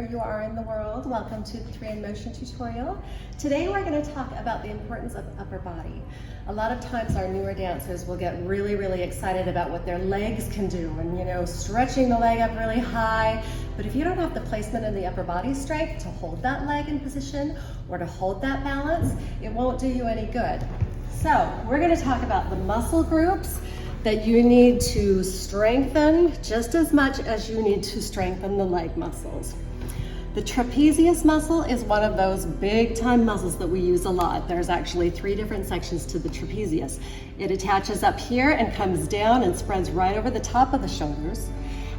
you are in the world. Welcome to the 3NMOTION tutorial. Today we're going to talk about the importance of upper body. A lot of times our newer dancers will get really excited about what their legs can do and stretching the leg up really high. But if you don't have the placement in the upper body strength to hold that leg in position or to hold that balance, it won't do you any good. So we're going to talk about the muscle groups that you need to strengthen just as much as you need to strengthen the leg muscles. The trapezius muscle is one of those big time muscles that we use a lot. There's actually 3 different sections to the trapezius. It attaches up here and comes down and spreads right over the top of the shoulders.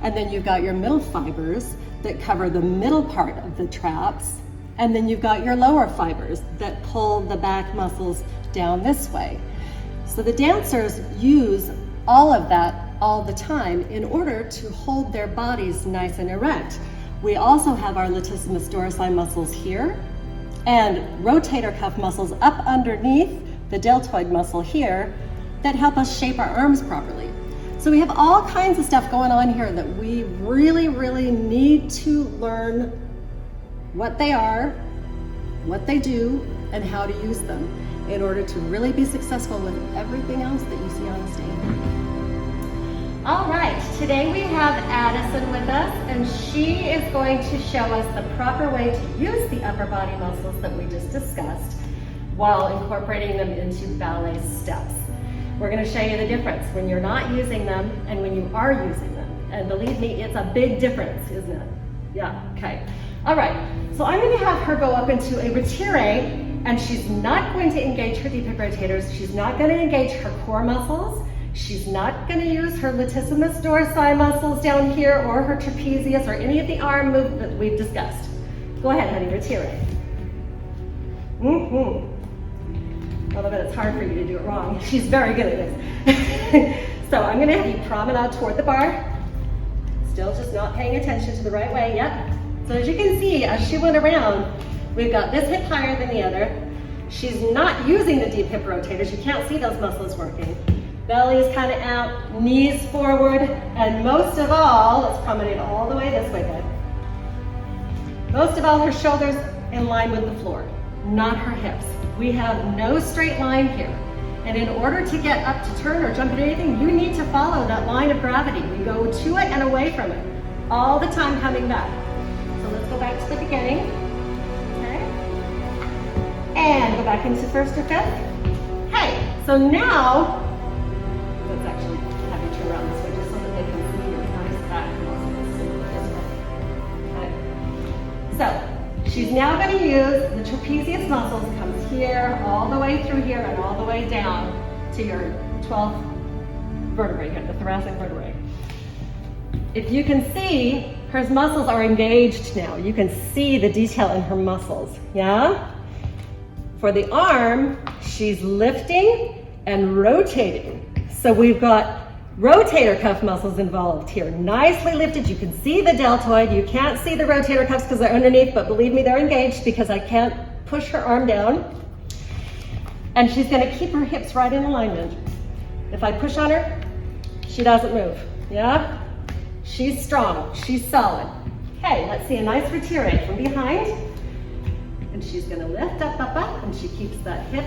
And then you've got your middle fibers that cover the middle part of the traps. And then you've got your lower fibers that pull the back muscles down this way. So the dancers use all of that all the time in order to hold their bodies nice and erect. We also have our latissimus dorsi muscles here and rotator cuff muscles up underneath the deltoid muscle here that help us shape our arms properly. So we have all kinds of stuff going on here that we really need to learn what they are, what they do, and how to use them in order to really be successful with everything else that you see on the stage. All right, today we have Addison with us, and she is going to show us the proper way to use the upper body muscles that we just discussed while incorporating them into ballet steps. We're going to show you the difference when you're not using them and when you are using them. And believe me, it's a big difference, isn't it? Yeah, okay. All right, so I'm going to have her go up into a retire, and she's not going to engage her deep hip rotators. She's not going to engage her core muscles. She's not going to use her latissimus dorsi muscles down here or her trapezius or any of the arm movement that we've discussed. Go ahead, honey, retire. Although it's hard for you to do it wrong. She's very good at this. So I'm going to have you promenade toward the bar. Still just not paying attention to the right way. Yep. So as you can see, as she went around, we've got this hip higher than the other. She's not using the deep hip rotators. You can't see those muscles working. Belly is kind of out, knees forward, and most of all, let's promenade all the way this way, good. Most of all, her shoulders in line with the floor, not her hips. We have no straight line here. And in order to get up to turn or jump into anything, you need to follow that line of gravity. We go to it and away from it, all the time coming back. So let's go back to the beginning, okay? And go back into first or fifth. Hey, so now, let's actually have you turn around this way just so that they can see your nice back muscles. Okay. So she's now going to use the trapezius muscles, comes here, all the way through here, and all the way down to your 12th vertebrae here, the thoracic vertebrae. If you can see, her muscles are engaged now. You can see the detail in her muscles, yeah? For the arm, she's lifting and rotating. So we've got rotator cuff muscles involved here, nicely lifted. You can see the deltoid. You can't see the rotator cuffs because they're underneath, but believe me, they're engaged because I can't push her arm down. And she's going to keep her hips right in alignment. If I push on her, she doesn't move, yeah? She's strong, she's solid. Okay, let's see a nice retire from behind. And she's going to lift up, and she keeps that hip.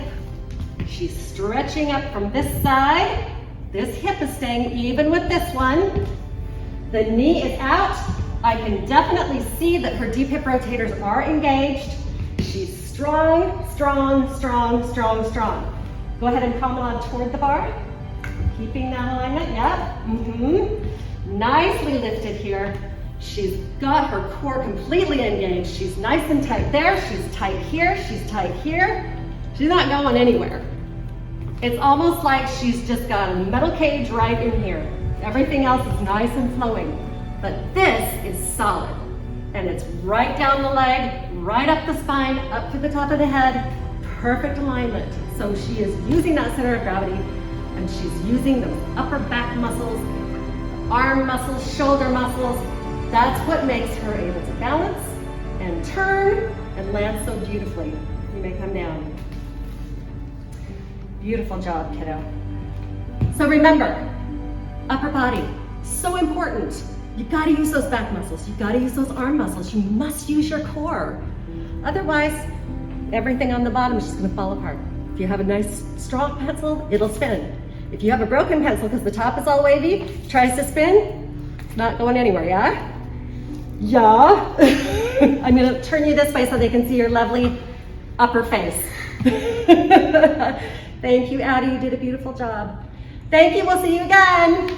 She's stretching up from this side. This hip is staying even with this one. The knee is out. I can definitely see that her deep hip rotators are engaged. She's strong. Go ahead and promenade toward the bar. Keeping that alignment, yep. Nicely lifted here. She's got her core completely engaged. She's nice and tight there. She's tight here. She's tight here. She's not going anywhere. It's almost like she's just got a metal cage right in here. Everything else is nice and flowing. But this is solid. And it's right down the leg, right up the spine, up to the top of the head. Perfect alignment. So she is using that center of gravity, and she's using those upper back muscles, arm muscles, shoulder muscles. That's what makes her able to balance and turn and land so beautifully. You may come down. Beautiful job, kiddo. So remember, upper body, so important. You gotta use those back muscles. You gotta use those arm muscles. You must use your core. Otherwise, everything on the bottom is just gonna fall apart. If you have a nice strong pencil, it'll spin. If you have a broken pencil because the top is all wavy, tries to spin, it's not going anywhere, yeah? Yeah. I'm gonna turn you this way so they can see your lovely upper face. Thank you, Addie, you did a beautiful job. Thank you, we'll see you again.